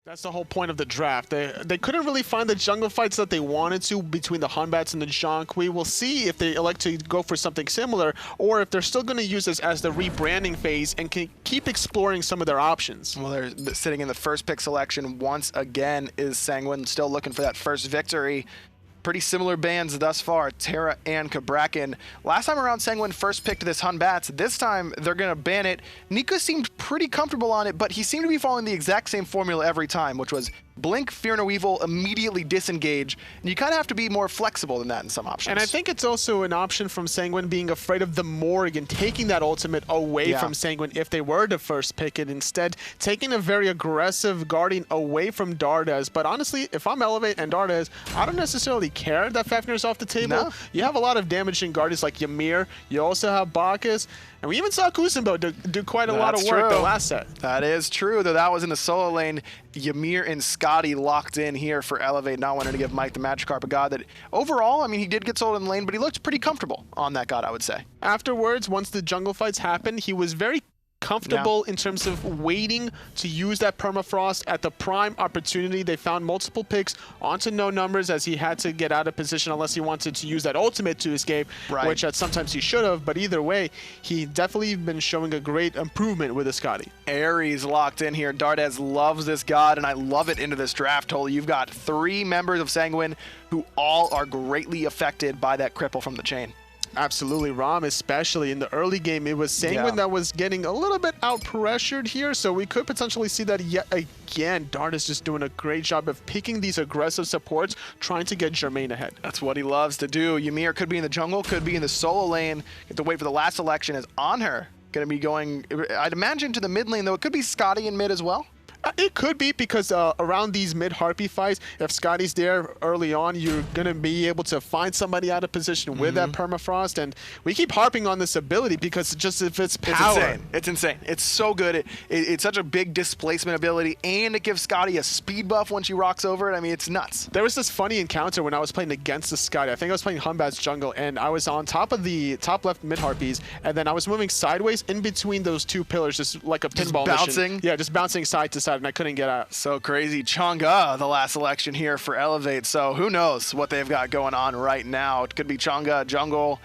That's the whole point of the draft. They couldn't really find the jungle fights that they wanted to between the Hunbats and the Chang'e. We'll see if they elect to go for something similar, or if they're still going to use this as the rebranding phase and can keep exploring some of their options. Well, they're sitting in the first pick selection once again is Sanguine, still looking for that first victory. Pretty similar bans thus far, Terra and Cabrakan. Last time around, Sanguine first picked this Hunbats. This time, they're going to ban it. Nika seemed pretty comfortable on it, but he seemed to be following the exact same formula every time, which was blink, fear no evil, immediately disengage. And you kind of have to be more flexible than that in some options. And I think it's also an option from Sanguine being afraid of the Morg and taking that ultimate away from Sanguine if they were to first pick it. Instead, taking a very aggressive Guardian away from Dardez. But honestly, if I'm Elevate and Dardez, I don't necessarily care that Fafnir's off the table. No. You have a lot of damaging Guardians like Ymir. You also have Bacchus. And we even saw Kuzenbo do quite a lot of work the last set. That is true, though that was in the solo lane. Ymir and Skadi locked in here for Elevate, not wanting to give MikeTheMagikarp a god that overall, I mean, he did get sold in the lane, but he looked pretty comfortable on that god, I would say. Afterwards, once the jungle fights happened, he was very comfortable in terms of waiting to use that permafrost at the prime opportunity. They found multiple picks onto no numbers as he had to get out of position unless he wanted to use that ultimate to escape, which sometimes he should have, but either way, he definitely been showing a great improvement with the Skadi. Ares locked in here. Dardez loves this god, and I love it into this draft hole. You've got 3 members of Sanguine who all are greatly affected by that cripple from the chain. Absolutely, Rama especially. In the early game, it was Sanguine that was getting a little bit out-pressured here, so we could potentially see that yet again. Dardez just doing a great job of picking these aggressive supports, trying to get Jermain ahead. That's what he loves to do. Ymir could be in the jungle, could be in the solo lane. Get to wait for the last selection as Anhur going to be going, I'd imagine, to the mid lane, though. It could be Skadi in mid as well. It could be, because around these mid-Harpy fights, if Skadi's there early on, you're going to be able to find somebody out of position with that permafrost. And we keep harping on this ability because if it's power. It's insane. It's insane. It's so good. It's such a big displacement ability, and it gives Skadi a speed buff when she rocks over it. I mean, it's nuts. There was this funny encounter when I was playing against the Skadi. I think I was playing Hunbat's jungle, and I was on top of the top left mid-Harpies, and then I was moving sideways in between those 2 pillars, just like a pinball bouncing? mission. Yeah, just bouncing side to side, and I couldn't get out. So crazy. Chang'e, the last selection here for Elevate. So who knows what they've got going on right now. It could be Chang'e jungle.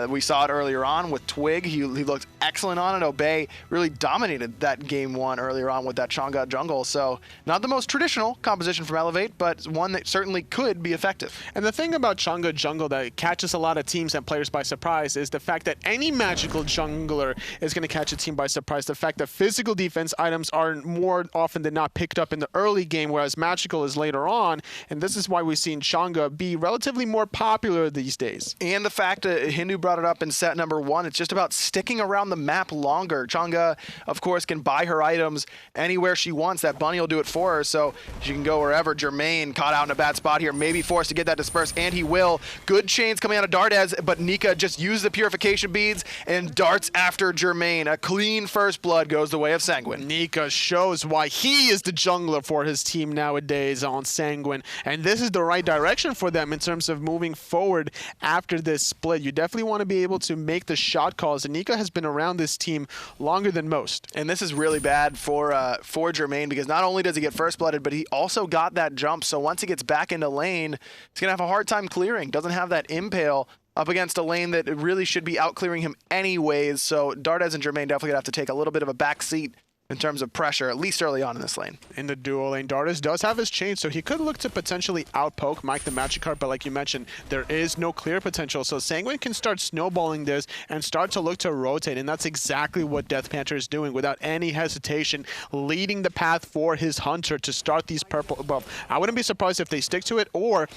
We saw it earlier on with Twig. He looked excellent on it. Obey really dominated that game 1 earlier on with that Chang'e jungle. So not the most traditional composition from Elevate, but one that certainly could be effective. And the thing about Chang'e jungle that catches a lot of teams and players by surprise is the fact that any magical jungler is going to catch a team by surprise. The fact that physical defense items are more often than not picked up in the early game, whereas magical is later on. And this is why we've seen Chang'e be relatively more popular these days. And the fact that Hindu brought it up in set number 1. It's just about sticking around the map longer. Chang'e, of course, can buy her items anywhere she wants. That bunny will do it for her, so she can go wherever. Jermain caught out in a bad spot here, maybe forced to get that dispersed, and he will. Good chains coming out of Dardez, but Nika just used the purification beads and darts after Jermain. A clean first blood goes the way of Sanguine. Nika shows why he is the jungler for his team nowadays on Sanguine, and this is the right direction for them in terms of moving forward after this split. You definitely want to be able to make the shot calls, and Nika has been around this team longer than most. And this is really bad for Jermain, because not only does he get first blooded, but he also got that jump. So once he gets back into lane, he's going to have a hard time clearing. Doesn't have that impale up against a lane that really should be out clearing him anyways. So Dardez and Jermain definitely going to have to take a little bit of a back seat in terms of pressure, at least early on in this lane. In the duo lane, Dardez does have his chain, so he could look to potentially outpoke MikeTheMagikarp, but like you mentioned, there is no clear potential, so Sanguine can start snowballing this and start to look to rotate, and that's exactly what DeathPanter is doing without any hesitation, leading the path for his Hunter to start these purple buff. I wouldn't be surprised if they stick to it, or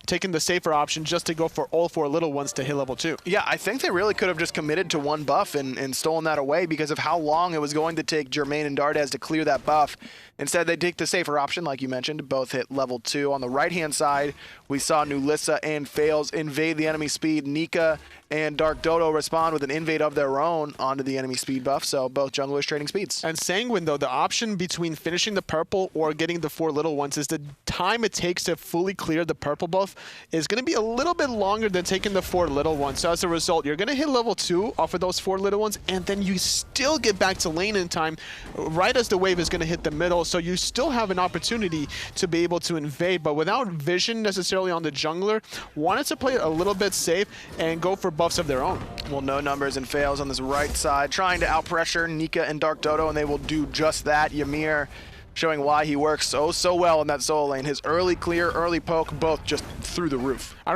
taking the safer option just to go for all 4 little ones to hit level 2. Yeah, I think they really could have just committed to 1 buff and stolen that away because of how long it was going to take Jermain and Dardez to clear that buff. Instead, they take the safer option, like you mentioned, both hit level 2. On the right-hand side, we saw Nulisa and Faeles invade the enemy speed. Nika and DarkDodo respond with an invade of their own onto the enemy speed buff, so both junglers trading speeds. And Sanguine, though, the option between finishing the purple or getting the 4 little ones is the time it takes to fully clear the purple buff buff is going to be a little bit longer than taking the 4 little ones. So as a result, you're going to hit level 2 off of those 4 little ones, and then you still get back to lane in time right as the wave is going to hit the middle. So you still have an opportunity to be able to invade, but without vision necessarily on the jungler, wanted to play it a little bit safe and go for buffs of their own. Well, no numbers and Faeles on this right side, trying to outpressure Nika and DarkDodo, and they will do just that. Ymir showing why he works so well in that solo lane. His early clear, early poke, both just through the roof. I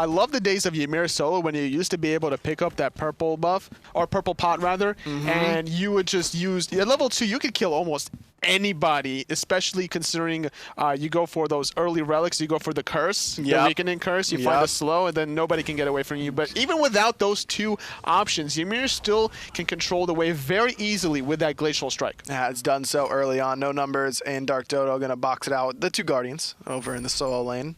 love the days of Ymir solo when you used to be able to pick up that purple buff, or purple pot rather, and you would just use, at level 2, you could kill almost anybody, especially considering you go for those early relics, you go for the curse, the weakening curse, you find a slow, and then nobody can get away from you. But even without those 2 options, Ymir still can control the wave very easily with that glacial strike. Yeah, it's done so early on. No numbers, and DarkDodo gonna box it out. The 2 Guardians over in the solo lane.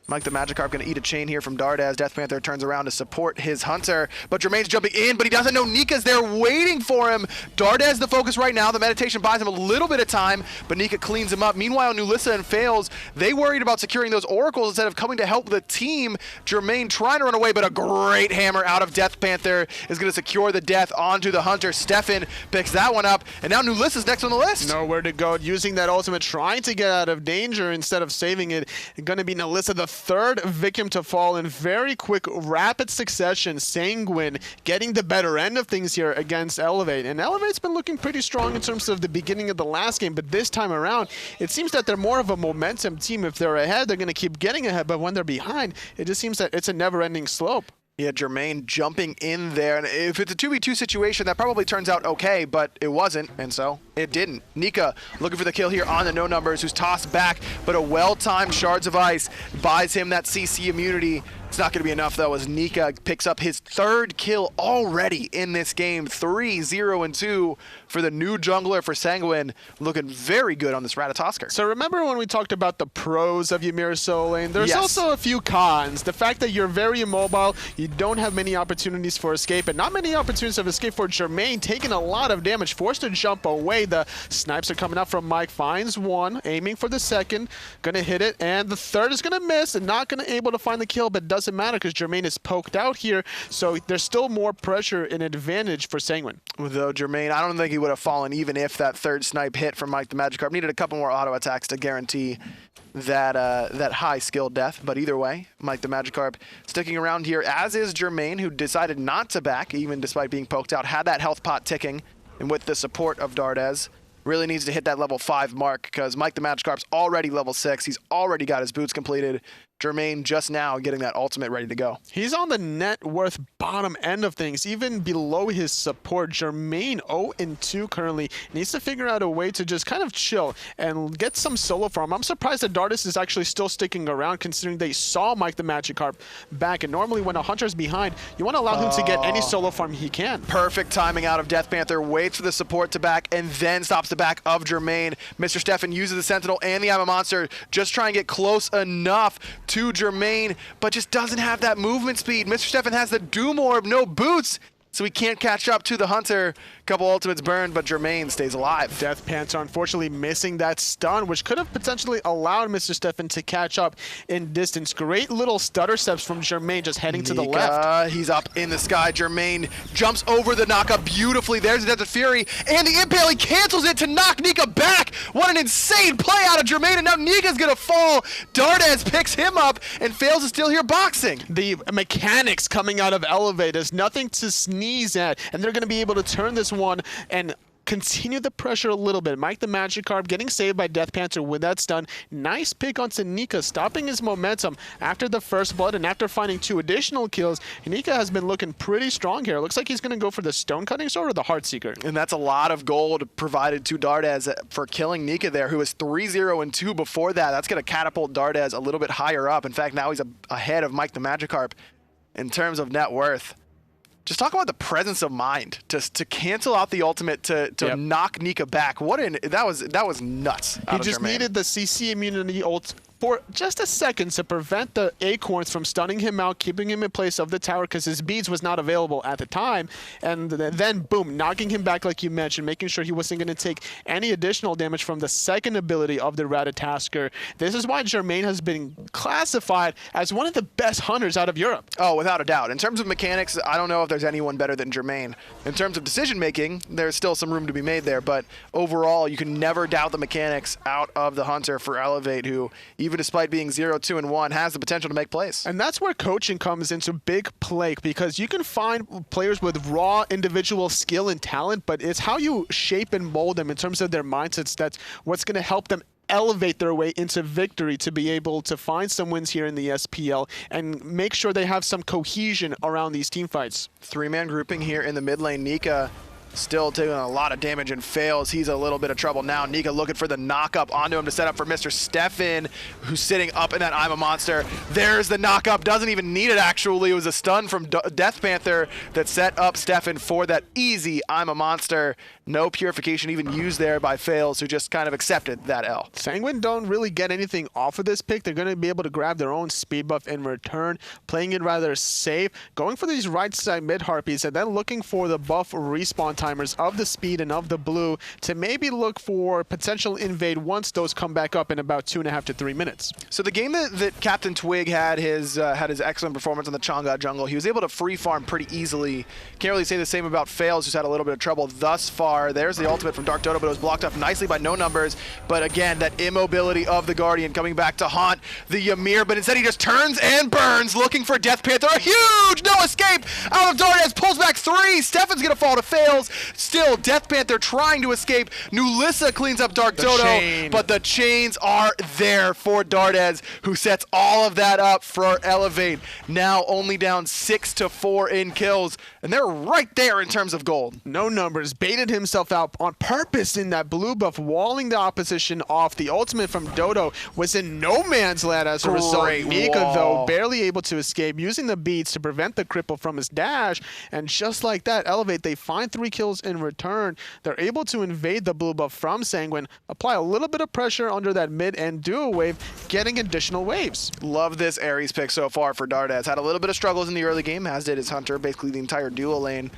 MikeTheMagikarp gonna eat a chain here from Dardez. DeathPanter turns around to support his hunter, but Jermain's jumping in, but he doesn't know Nika's there waiting for him. Dardez the focus right now. The meditation buys him a little bit of time, but Nika cleans him up. Meanwhile, nulisa and Faeles, they worried about securing those oracles instead of coming to help the team. Jermain trying to run away, but a great hammer out of DeathPanter is gonna secure the death onto the hunter. Stefan picks that one up, and now nulisa's next on the list. Nowhere to go, using that ultimate, trying to get out of danger instead of saving it. Gonna be nulisa, the 3rd victim to fall in very quick, rapid succession. Sanguine getting the better end of things here against Elevate. And Elevate's been looking pretty strong in terms of the beginning of the last game, but this time around, it seems that they're more of a momentum team. If they're ahead, they're going to keep getting ahead, but when they're behind, it just seems that it's a never-ending slope. Yeah, Jermain jumping in there, and if it's a 2v2 situation, that probably turns out okay, but it wasn't, and so it didn't. Nika looking for the kill here on the no numbers, who's tossed back, but a well-timed Shards of Ice buys him that CC immunity. It's not going to be enough, though, as Nika picks up his 3rd kill already in this game. 3-0-2 for the new jungler for Sanguine, looking very good on this Ratatoskr. So remember when we talked about the pros of Ymir solo lane? There's also a few cons. The fact that you're very immobile, you don't have many opportunities for escape, and not many opportunities of escape for Jermain, taking a lot of damage, forced to jump away. The snipes are coming up from Mike, finds one, aiming for the 2nd, gonna hit it, and the 3rd is gonna miss, and not gonna able to find the kill, but doesn't matter because Jermain is poked out here, so there's still more pressure and advantage for Sanguine. Though Jermain, I don't think he would have fallen even if that 3rd snipe hit from MikeTheMagikarp. Needed a couple more auto attacks to guarantee that that high skill death, but either way, MikeTheMagikarp sticking around here, as is Jermain, who decided not to back even despite being poked out, had that health pot ticking, and with the support of Dardez, really needs to hit that level 5 mark because MikeTheMagikarp's already level 6. He's already got his boots completed. Jermain just now getting that ultimate ready to go. He's on the net worth bottom end of things, even below his support. Jermain 0-2 currently. Needs to figure out a way to just kind of chill and get some solo farm. I'm surprised that Dardez is actually still sticking around considering they saw MikeTheMagikarp back. And normally when a hunter's behind, you want to allow him to get any solo farm he can. Perfect timing out of DeathPanter. Waits for the support to back and then stops the back of Jermain. Mr. Stefan uses the Sentinel and the I'm a Monster. Just try and get close enough to Jermain, but just doesn't have that movement speed. Mr. Stefan has the Doom Orb, no boots, so he can't catch up to the hunter. Couple ultimates burned, but Jermain stays alive. DeathPanter unfortunately missing that stun, which could have potentially allowed Mr. Stefan to catch up in distance. Great little stutter steps from Jermain, just heading to the left. He's up in the sky. Jermain jumps over the knockup beautifully. There's the Desert Fury, and the impale, he cancels it to knock Nika back. What an insane play out of Jermain, and now Nika's gonna fall. Dardez picks him up, and Faeles is still here boxing. The mechanics coming out of Elevate is nothing to sneeze at, and they're gonna be able to turn this one and continue the pressure a little bit. MikeTheMagikarp getting saved by DeathPanter with that stun. Nice pick onto Nika, stopping his momentum after the first blood and after finding 2 additional kills. Nika has been looking pretty strong here. Looks like he's going to go for the Stone Cutting Sword or the Heartseeker. And that's a lot of gold provided to Dardez for killing Nika there, who was 3-0-2 before that. That's going to catapult Dardez a little bit higher up. In fact, now he's ahead of MikeTheMagikarp in terms of net worth. Just talk about the presence of mind to cancel out the ultimate to knock Nika back. That was nuts. He just needed the CC immunity ult for just a second to prevent the Acorns from stunning him out, keeping him in place of the tower because his beads was not available at the time. And then, boom, knocking him back like you mentioned, making sure he wasn't going to take any additional damage from the second ability of the Ratatoskr. This is why Jermain has been classified as one of the best hunters out of Europe. Oh, without a doubt. In terms of mechanics, I don't know if there's anyone better than Jermain. In terms of decision-making, there's still some room to be made there, but overall, you can never doubt the mechanics out of the hunter for Elevate, who, even despite being 0-2-1, has the potential to make plays. And that's where coaching comes into big play, because you can find players with raw individual skill and talent, but it's how you shape and mold them in terms of their mindsets that's what's going to help them elevate their way into victory, to be able to find some wins here in the SPL and make sure they have some cohesion around these team fights. Three-man grouping here in the mid lane. Nika still taking a lot of damage and fails. He's a little bit of trouble now. Nika looking for the knock-up onto him to set up for Mr. Stefan, who's sitting up in that I'm a Monster. There's the knock-up. Doesn't even need it, actually. It was a stun from DeathPanter that set up Stefan for that easy I'm a Monster. No purification even used there by Faeles, who just kind of accepted that L. Sanguine don't really get anything off of this pick. They're going to be able to grab their own speed buff in return, playing it rather safe, going for these right side mid harpies, and then looking for the buff respawn timers of the speed and of the blue to maybe look for potential invade once those come back up in about 2.5 to 3 minutes. So the game that Captain Twig had his excellent performance on the Chang'e jungle, he was able to free farm pretty easily. Can't really say the same about Faeles, who's had a little bit of trouble thus far. There's the ultimate from DarkDodo, but it was blocked up nicely by No Numbers. But again, that immobility of the Guardian coming back to haunt the Ymir, but instead he just turns and burns, looking for DeathPanter. A huge no escape out of Dardez, pulls back 3. Stefan's gonna fall to Faeles. Still, DeathPanter trying to escape. Nulisa cleans up DarkDodo, but the chains are there for Dardez, who sets all of that up for Elevate. Now only down 6-4 in kills, and they're right there in terms of gold. No Numbers baited himself out on purpose in that blue buff, walling the opposition off. The ultimate from Dodo was in no man's land as a result. Nika, though, barely able to escape, using the beats to prevent the cripple from his dash, and just like that, Elevate, they find 3 kills in return. They're able to invade the blue buff from Sanguine, apply a little bit of pressure under that mid and duo wave, getting additional waves. Love this Ares pick so far for Dardez. Had a little bit of struggles in the early game, as did his Hunter, basically the entire duo lane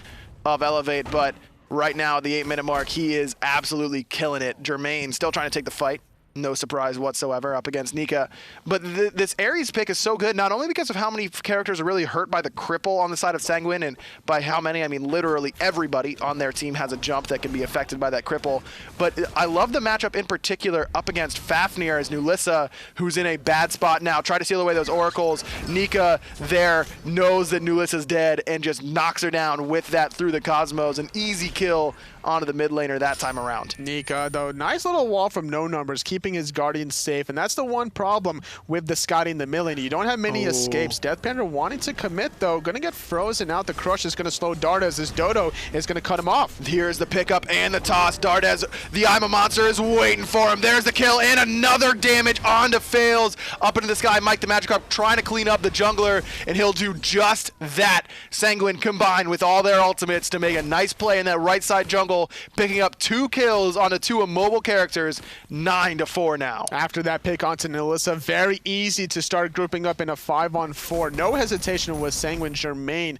of Elevate, but right now, at the 8-minute mark, he is absolutely killing it. Jermain still trying to take the fight. No surprise whatsoever up against Nika. But this Ares pick is so good, not only because of how many characters are really hurt by the cripple on the side of Sanguine, and by how many, I mean literally everybody on their team has a jump that can be affected by that cripple, but I love the matchup in particular up against Fafnir as Nulisa, who's in a bad spot now. Try to steal away those oracles. Nika there knows that Nulisa's dead and just knocks her down with that through the cosmos. An easy kill onto the mid laner that time around. Nika, though, nice little wall from No Numbers, keeping his Guardian safe, and that's the one problem with the Skadi in the mid lane. You don't have many escapes. DeathPanter wanting to commit, though, gonna get frozen out. The crush is gonna slow Dardez as Dodo is gonna cut him off. Here's the pickup and the toss. Dardez, the I'm a Monster, is waiting for him. There's the kill and another damage onto Faeles. Up into the sky, MikeTheMagikarp trying to clean up the jungler, and he'll do just that. Sanguine combined with all their ultimates to make a nice play in that right side jungle, picking up 2 kills onto 2 immobile characters, 9-4 now. After that pick onto Nulisa, very easy to start grouping up in a 5-on-4. No hesitation with Sanguine Jermain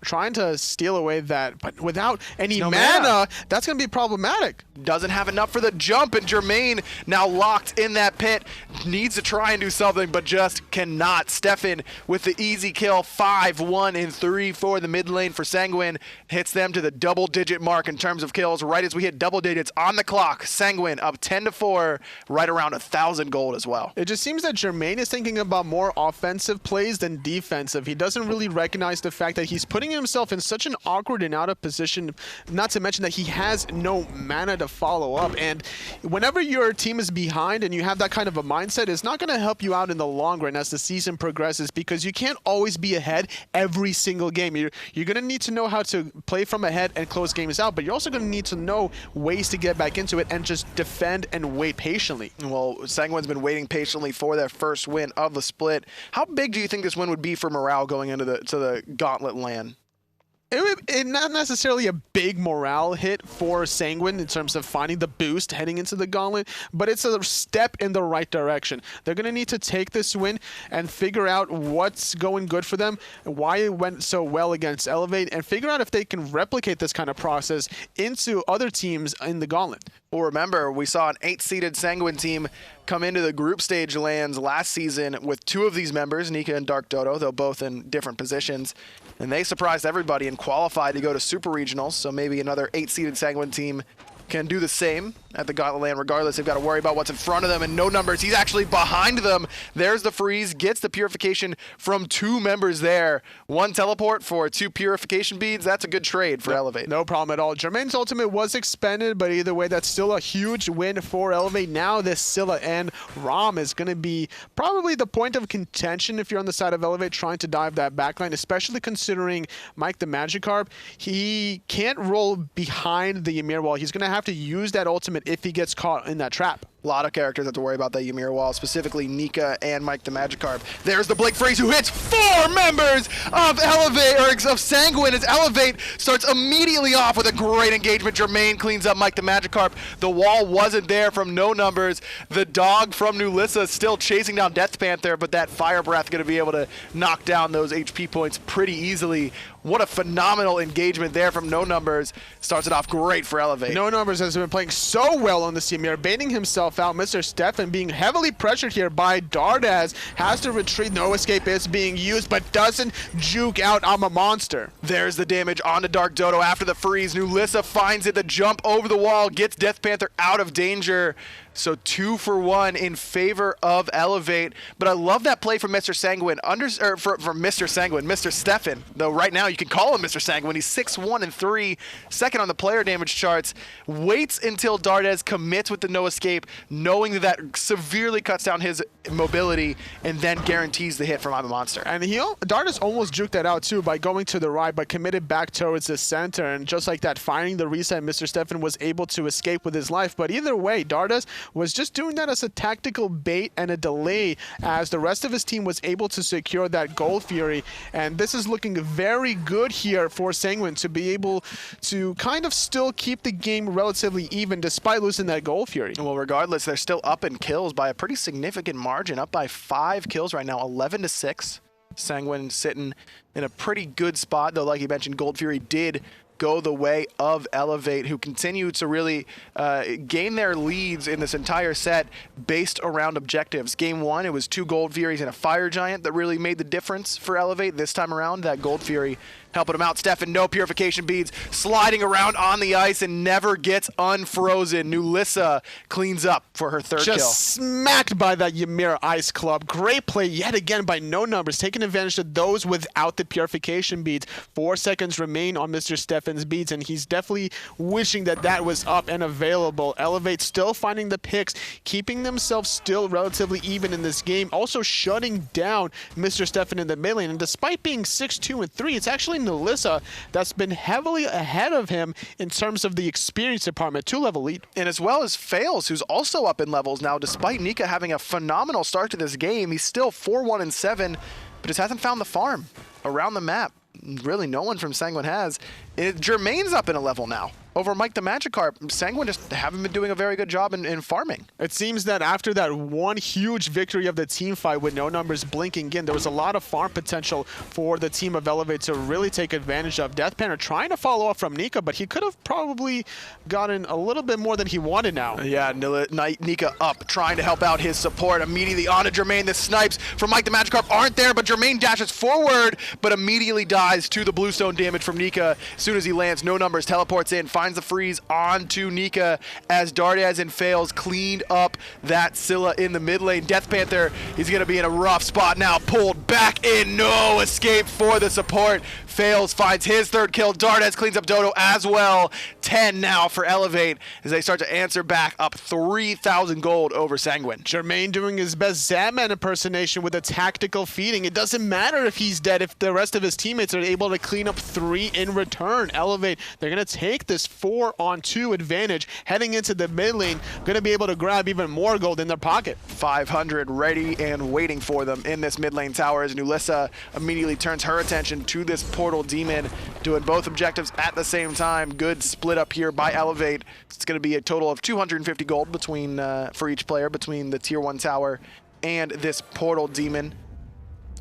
trying to steal away that, but without any mana, that's going to be problematic. Doesn't have enough for the jump, and Jermain now locked in that pit. Needs to try and do something, but just cannot. Stefan with the easy kill, 5-1 in 3 for the mid lane for Sanguine. Hits them to the double-digit mark in terms of kills. Right as we hit double digits on the clock, Sanguine up 10-4, right around 1,000 gold as well. It just seems that Jermain is thinking about more offensive plays than defensive. He doesn't really recognize the fact that he's putting himself in such an awkward and out of position, not to mention that he has no mana to follow up. And whenever your team is behind and you have that kind of a mindset, it's not going to help you out in the long run as the season progresses, because you can't always be ahead every single game. You're going to need to know how to play from ahead and close games out, but you're also going to need to know ways to get back into it and just defend and wait patiently. Well, Sanguine's been waiting patiently for their first win of the split. How big do you think this win would be for morale going into the gauntlet land? It not necessarily a big morale hit for Sanguine in terms of finding the boost heading into the gauntlet, but it's a step in the right direction. They're going to need to take this win and figure out what's going good for them, why it went so well against Elevate, and figure out if they can replicate this kind of process into other teams in the gauntlet. Well, remember, we saw an 8-seeded Sanguine team come into the group stage lands last season with 2 of these members, Nika and DarkDodo, though both in different positions. And they surprised everybody and qualified to go to Super Regionals, so maybe another 8-seeded Sanguine team can do the same at the Gauntlet land. Regardless, they've got to worry about what's in front of them, and no numbers. He's actually behind them. There's the freeze, gets the purification from 2 members there. 1 teleport for 2 purification beads. That's a good trade for Elevate. No problem at all. Jermain's ultimate was expended, but either way, that's still a huge win for Elevate. Now this Scylla and Rama is going to be probably the point of contention if you're on the side of Elevate trying to dive that backline, especially considering MikeTheMagikarp. He can't roll behind the Ymir wall. He's going to have to use that ultimate if he gets caught in that trap. A lot of characters have to worry about that Ymir wall, specifically Nika and MikeTheMagikarp. There's the Blink Freeze who hits 4 members of Elevate, or of Sanguine, as Elevate starts immediately off with a great engagement. Jermain cleans up MikeTheMagikarp. The wall wasn't there from no numbers. The dog from nulisa still chasing down DeathPanter, but that Fire Breath going to be able to knock down those HP points pretty easily. What a phenomenal engagement there from No Numbers. Starts it off great for Elevate. No Numbers has been playing so well on this Ymir, baiting himself out. Mr. Stefan being heavily pressured here by Dardez. Has to retreat. No escape is being used, but doesn't juke out. I'm a monster. There's the damage onto DarkDodo after the freeze. nulisa finds it. The jump over the wall gets DeathPanter out of danger. So 2 for 1 in favor of Elevate. But I love that play from Mr. Sanguine, from Mr. Sanguine, Mr. Stefan. Though right now you can call him Mr. Sanguine. He's 6-1-3, second on the player damage charts. Waits until Dardez commits with the no escape, knowing that that severely cuts down his mobility, and then guarantees the hit from I'm a Monster. And Dardez almost juked that out too by going to the right, but committed back towards the center. And just like that, finding the reset, Mr. Stefan was able to escape with his life. But either way, Dardez was just doing that as a tactical bait and a delay, as the rest of his team was able to secure that Gold Fury. And this is looking very good here for Sanguine to be able to kind of still keep the game relatively even despite losing that Gold Fury. Well, regardless, they're still up in kills by a pretty significant margin, up by 5 kills right now, 11-6. Sanguine sitting in a pretty good spot, though like you mentioned, Gold Fury did go the way of Elevate, who continue to really gain their leads in this entire set based around objectives. Game 1, it was 2 Gold Furies and a Fire Giant that really made the difference for Elevate. This time around, that Gold Fury helping him out. Stefan, no purification beads, sliding around on the ice and never gets unfrozen. nulisa cleans up for her 3rd kill. Just smacked by that Ymir Ice Club. Great play yet again by No Numbers, taking advantage of those without the purification beads. 4 seconds remain on Mr. Stefan's beads, and he's definitely wishing that that was up and available. Elevate still finding the picks, keeping themselves still relatively even in this game, also shutting down Mr. Stefan in the mid lane. And despite being 6-2-3, it's actually nulisa that's been heavily ahead of him in terms of the experience department, 2-level lead. And as well as Faeles, who's also up in levels now, despite Nika having a phenomenal start to this game. He's still 4-1-7, but just hasn't found the farm around the map. Really, no one from Sanguine has. Jermain's up in a level now over MikeTheMagikarp. Sanguine just haven't been doing a very good job in farming. It seems that after that one huge victory of the team fight with No Numbers blinking in, there was a lot of farm potential for the team of Elevate to really take advantage of. DeathPanter trying to follow up from Nika, but he could have probably gotten a little bit more than he wanted now. Yeah, Nika up, trying to help out his support. Immediately onto Jermain. The snipes from MikeTheMagikarp aren't there, but Jermain dashes forward, but immediately dies to the bluestone damage from Nika. As soon as he lands, No Numbers teleports in, finds the freeze onto Nika as Dardez and Faeles cleaned up that Scylla in the mid lane. DeathPanter, he's going to be in a rough spot now, pulled back in, no escape for the support. Faeles finds his 3rd kill. Dardez cleans up Dodo as well. 10 now for Elevate as they start to answer back, up 3,000 gold over Sanguine. Jermain doing his best Zadman impersonation with a tactical feeding. It doesn't matter if he's dead if the rest of his teammates are able to clean up 3 in return. turn. Elevate, they're going to take this 4-on-2 advantage heading into the mid lane, going to be able to grab even more gold in their pocket. 500 ready and waiting for them in this mid lane tower as nulisa immediately turns her attention to this portal demon, doing both objectives at the same time. Good split up here by Elevate. It's going to be a total of 250 gold between for each player between the tier 1 tower and this portal demon.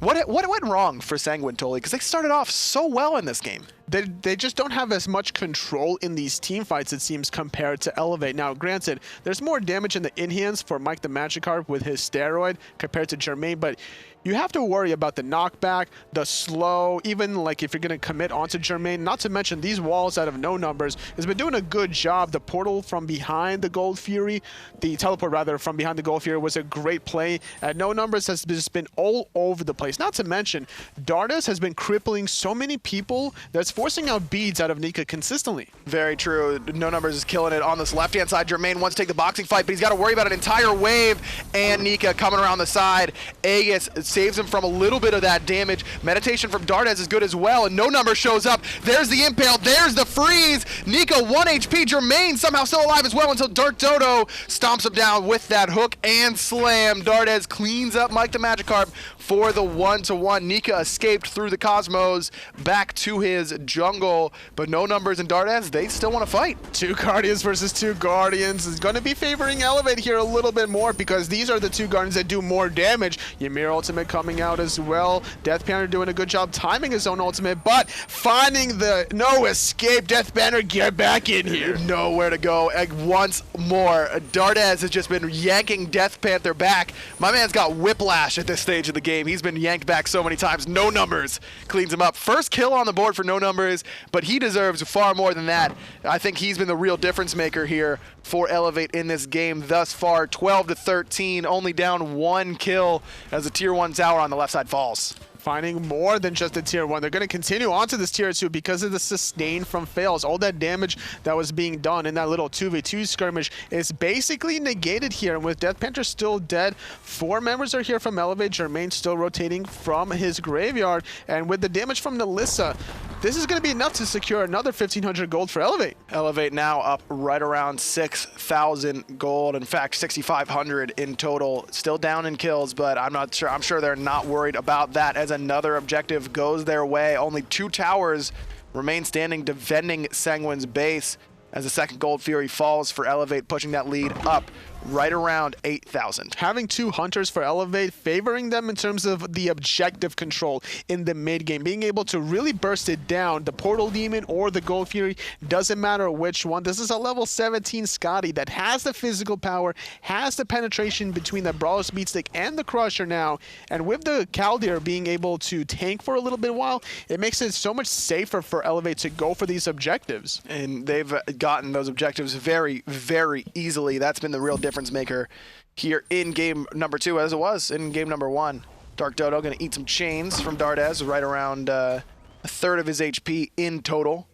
What went wrong for Sanguine, Toli? Because they started off so well in this game. They just don't have as much control in these team fights, it seems, compared to Elevate. Now, granted, there's more damage in the in-hands for MikeTheMagikarp with his steroid compared to Jermain, but you have to worry about the knockback, the slow, even like if you're going to commit onto Jermain. Not to mention these walls out of no numbers has been doing a good job. The portal from behind the Gold Fury, the teleport rather from behind the Gold Fury was a great play. At no numbers has just been all over the place. Not to mention, Dardez has been crippling so many people that's forcing out beads out of Nika consistently. Very true. No numbers is killing it on this left-hand side. Jermain wants to take the boxing fight, but he's got to worry about an entire wave, and Nika coming around the side. Aegis saves him from a little bit of that damage. Meditation from Dardez is good as well, and no number shows up. There's the impale, there's the freeze. Nika 1 HP, Jermain somehow still alive as well until DeathDodo stomps him down with that hook and slam. Dardez cleans up MikeTheMagikarp for the 1-to-1. Nika escaped through the cosmos back to his jungle, but no numbers and Dardez, they still want to fight. 2 Guardians versus 2 Guardians is going to be favoring Elevate here a little bit more because these are the 2 Guardians that do more damage. Ymir ultimate coming out as well. DeathPanter doing a good job timing his own ultimate, but finding the no escape. DeathPanter, get back in here. Nowhere to go. Once more, Dardez has just been yanking DeathPanter back. My man's got whiplash at this stage of the game. He's been yanked back so many times. No numbers cleans him up. First kill on the board for no numbers, but he deserves far more than that. I think he's been the real difference maker here for Elevate in this game thus far. 12-13, only down 1 kill as the tier 1 tower on the left side falls. Finding more than just the tier 1. They're going to continue onto this tier 2 because of the sustain from Faeles. All that damage that was being done in that little 2v2 skirmish is basically negated here. And with DeathPanter still dead, 4 members are here from Elevate. Jermain still rotating from his graveyard. And with the damage from nulisa, this is going to be enough to secure another 1,500 gold for Elevate. Elevate now up right around 6,000 gold. In fact, 6,500 in total. Still down in kills, but I'm not sure. I'm sure they're not worried about that as another objective goes their way. Only 2 towers remain standing defending Sanguine's base as the second Gold Fury falls for Elevate, pushing that lead up right around 8,000. Having 2 hunters for Elevate, favoring them in terms of the objective control in the mid game, being able to really burst it down. The Portal Demon or the Gold Fury, doesn't matter which one. This is a level 17 Skadi that has the physical power, has the penetration between the Brawler Speedstick and the Crusher now, and with the Chaldeer being able to tank for a little bit while, it makes it so much safer for Elevate to go for these objectives. And they've gotten those objectives very, very easily. That's been the real difference maker here in game number 2 as it was in game number 1. DeathDodo going to eat some chains from Dardez, right around a third of his HP in total.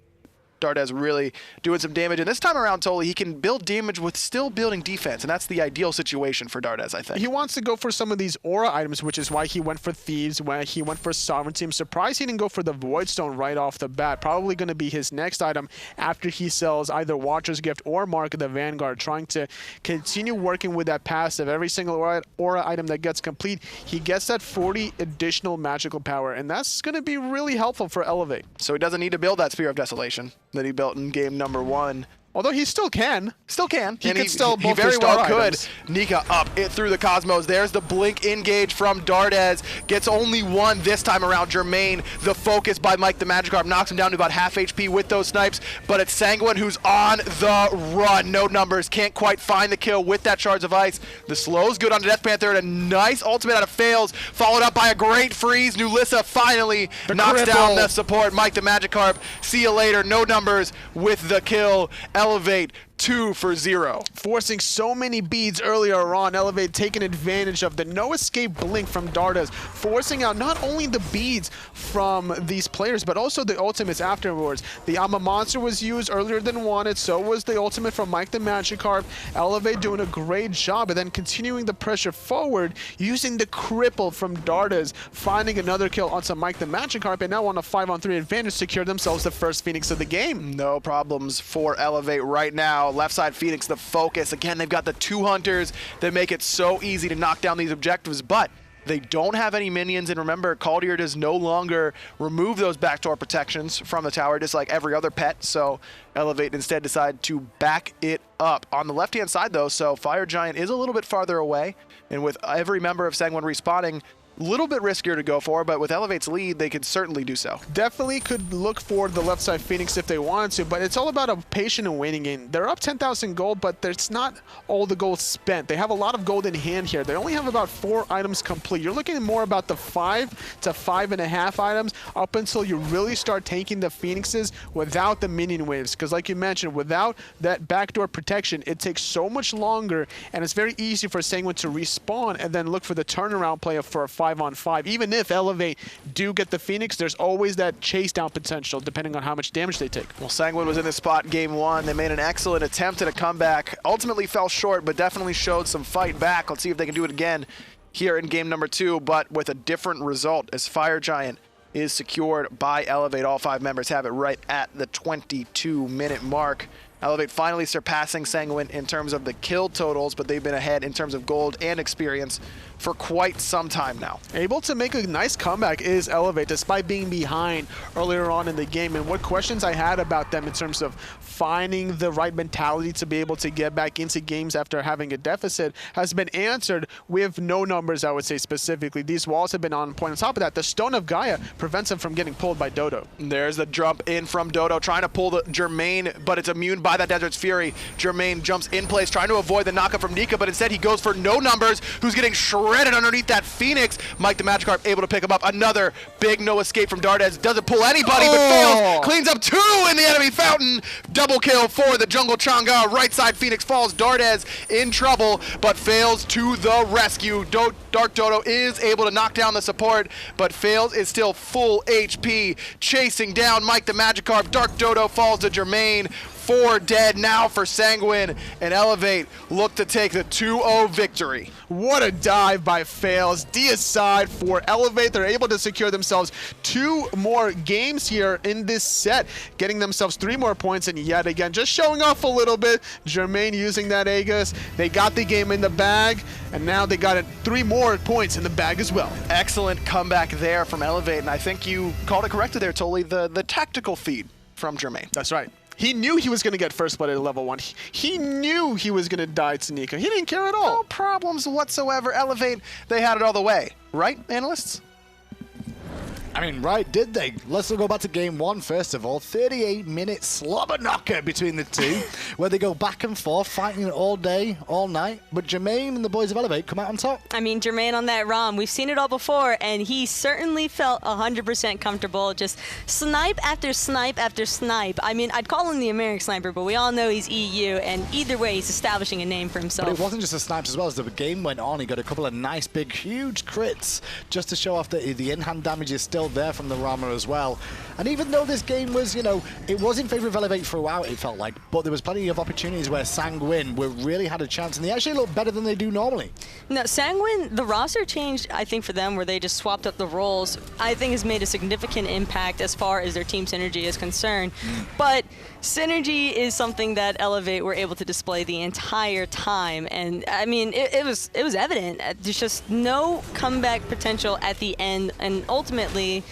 Dardez really doing some damage, and this time around, Toli, he can build damage with still building defense, and that's the ideal situation for Dardez, I think. He wants to go for some of these aura items, which is why he went for Thieves, why he went for Sovereignty. I'm surprised he didn't go for the Void Stone right off the bat. Probably going to be his next item after he sells either Watcher's Gift or Mark of the Vanguard, trying to continue working with that passive. Every single aura item that gets complete, he gets that 40 additional magical power, and that's going to be really helpful for Elevate. So he doesn't need to build that Spear of Desolation that he built in game number 1. Although he still can. Still can. He could still he very well could. Items. Nika up it through the cosmos. There's the blink engage from Dardez. Gets only 1 this time around. Jermain, the focus by MikeTheMagikarp, knocks him down to about half HP with those snipes. But it's Sanguine who's on the run. No numbers. Can't quite find the kill with that Shards of Ice. The slow's good on DeathPanter, and a nice ultimate out of Faeles, followed up by a great freeze. nulisa finally knocks down the support. MikeTheMagikarp, see you later. No numbers with the kill. Elevate 2 for 0. Forcing so many beads earlier on, Elevate taking advantage of the no escape blink from Dardez, forcing out not only the beads from these players, but also the ultimates afterwards. The Amma Monster was used earlier than wanted, so was the ultimate from MikeTheMagikarp. Elevate doing a great job, and then continuing the pressure forward, using the cripple from Dardez, finding another kill onto MikeTheMagikarp, and now on a 5-on-3 advantage, secure themselves the first Phoenix of the game. No problems for Elevate right now. Left side Phoenix, the focus. Again, they've got the 2 hunters that make it so easy to knock down these objectives, but they don't have any minions, and remember, Kaldir does no longer remove those backdoor protections from the tower, just like every other pet, so Elevate instead decide to back it up. On the left-hand side, though, so Fire Giant is a little bit farther away, and with every member of Sanguine respawning, a little bit riskier to go for, but with Elevate's lead, they could certainly do so. Definitely could look for the left side Phoenix if they wanted to, but it's all about a patient and waiting game. They're up 10,000 gold, but it's not all the gold spent. They have a lot of gold in hand here. They only have about 4 items complete. You're looking more about the 5 to 5.5 items up until you really start taking the Phoenixes without the minion waves. Because like you mentioned, without that backdoor protection, it takes so much longer, and it's very easy for Sanguine to respawn and then look for the turnaround play for a 5-on-5. Even if Elevate do get the Phoenix, there's always that chase down potential depending on how much damage they take. Well, Sanguine was in this spot game 1. They made an excellent attempt at a comeback. Ultimately fell short, but definitely showed some fight back. Let's see if they can do it again here in game number 2, but with a different result as Fire Giant is secured by Elevate. All 5 members have it right at the 22-minute mark. Elevate finally surpassing Sanguine in terms of the kill totals, but they've been ahead in terms of gold and experience for quite some time now. Able to make a nice comeback is Elevate, despite being behind earlier on in the game. And what questions I had about them in terms of finding the right mentality to be able to get back into games after having a deficit has been answered with no numbers, I would say specifically. These walls have been on point. On top of that, the Stone of Gaia prevents them from getting pulled by Dodo. There's the jump in from Dodo, trying to pull the Jermain, but it's immune by that Desert's Fury. Jermain jumps in place, trying to avoid the knockup from Nika, but instead he goes for no numbers, who's getting shredded underneath that Phoenix. MikeTheMagikarp able to pick him up. Another big no escape from Dardez. Doesn't pull anybody, but fails. Cleans up 2 in the enemy fountain. Double kill for the jungle Chang'e. Right side Phoenix falls. Dardez in trouble, but fails to the rescue. DarkDodo is able to knock down the support, but fails is still full HP. Chasing down MikeTheMagikarp. DarkDodo falls to Jermain. 4 dead now for Sanguine, and Elevate look to take the 2-0 victory. What a dive by Faeles. D aside for Elevate. They're able to secure themselves 2 more games here in this set, getting themselves 3 more points, and yet again, just showing off a little bit. Jermain using that Aegis. They got the game in the bag, and now they got 3 more points in the bag as well. Excellent comeback there from Elevate, and I think you called it correctly there, Tolly, the tactical feed from Jermain. That's right. He knew he was going to get first blood at level 1. He knew he was going to die to Nika. He didn't care at all. No problems whatsoever. Elevate, they had it all the way. Right, analysts? I mean, right, did they? Let's go back to game 1 first of all. 38-minute slobber knocker between the 2, where they go back and forth, fighting all day, all night. But Jermain and the boys of Elevate come out on top. I mean, Jermain on that ROM, we've seen it all before, and he certainly felt 100% comfortable. Just snipe after snipe after snipe. I mean, I'd call him the American sniper, but we all know he's EU, and either way, he's establishing a name for himself. But it wasn't just the snipes as well. As the game went on, he got a couple of nice, big, huge crits, just to show off that the in-hand damage is still there from the Rama as well. And even though this game was, you know, it was in favor of Elevate throughout, it felt like, but there was plenty of opportunities where Sanguine really had a chance, and they actually looked better than they do normally. No, Sanguine, the roster changed, I think, for them, where they just swapped up the roles, I think has made a significant impact as far as their team synergy is concerned. But synergy is something that Elevate were able to display the entire time, and I mean, it was evident. There's just no comeback potential at the end, and ultimately,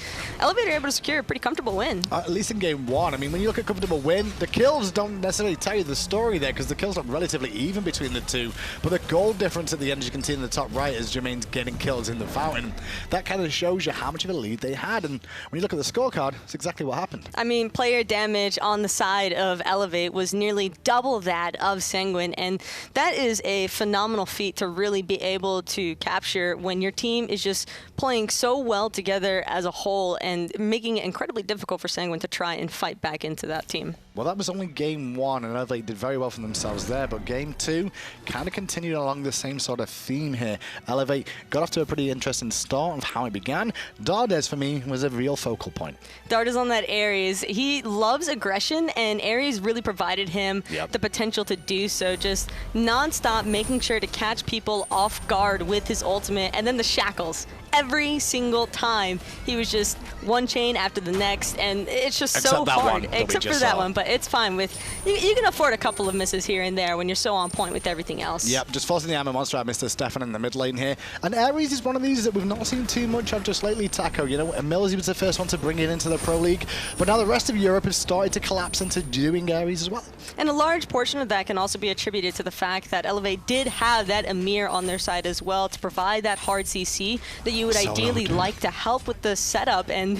Elevate are able to secure a pretty comfortable win. At least in game 1. I mean, when you look at comfortable win, the kills don't necessarily tell you the story there, because the kills look relatively even between the 2. But the goal difference at the end, as you can see in the top right, as Jermain's getting kills in the fountain, that kind of shows you how much of a lead they had. And when you look at the scorecard, it's exactly what happened. I mean, player damage on the side of Elevate was nearly double that of Sanguine, and that is a phenomenal feat to really be able to capture when your team is just playing so well together as a whole and making it incredibly difficult for Sanguine to try and fight back into that team. Well, that was only game 1, and Elevate did very well for themselves there, but game 2 kind of continued along the same sort of theme here. Elevate got off to a pretty interesting start of how it began. Dardez, for me, was a real focal point. Dardez on that Ares, he loves aggression, and Ares really provided him the potential to do so, just non-stop making sure to catch people off guard with his ultimate, and then the shackles. Every single time, he was just one chain after the next, and it's just so hard. Except for that one, but it's fine. With you can afford a couple of misses here and there when you're so on point with everything else. Yep, just forcing the Ammo Monster out, Mr. Stefan in the mid lane here. And Ares is one of these that we've not seen too much of just lately. Taco, you know, Mills was the first one to bring it into the Pro League, but now the rest of Europe has started to collapse into doing Ares as well. And a large portion of that can also be attributed to the fact that Elevate did have that Ymir on their side as well to provide that hard CC that you would ideally like to help with the setup. And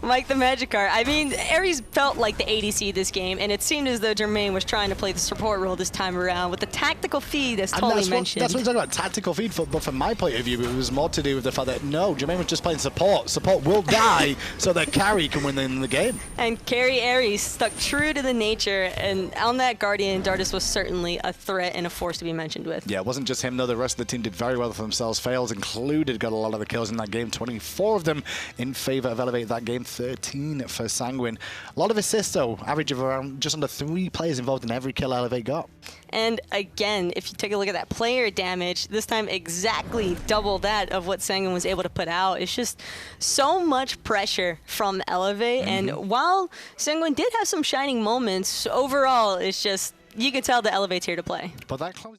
MikeTheMagikarp, I mean, Ares felt like the ADC this game, and it seemed as though Jermain was trying to play the support role this time around with the tactical feed, as Tolly mentioned. That's what we're talking about, tactical feed, but from my point of view, it was more to do with the fact that, no, Jermain was just playing support. Support will die so that carry can win in the game. And carry Ares stuck true to the nature, and on that Guardian, Dardez was certainly a threat and a force to be mentioned with. Yeah, it wasn't just him, though. The rest of the team did very well for themselves. Faeles included got a lot of the kills in that game, 24 of them in favor of Elevate that game, 13 for Sanguine. A lot of assists, though, average of around just under 3 players involved in every kill Elevate got. And again, if you take a look at that player damage, this time exactly double that of what Sanguine was able to put out. It's just so much pressure from Elevate, and while Sanguine did have some shining moments, overall, it's just, you can tell the Elevate's here to play. But that close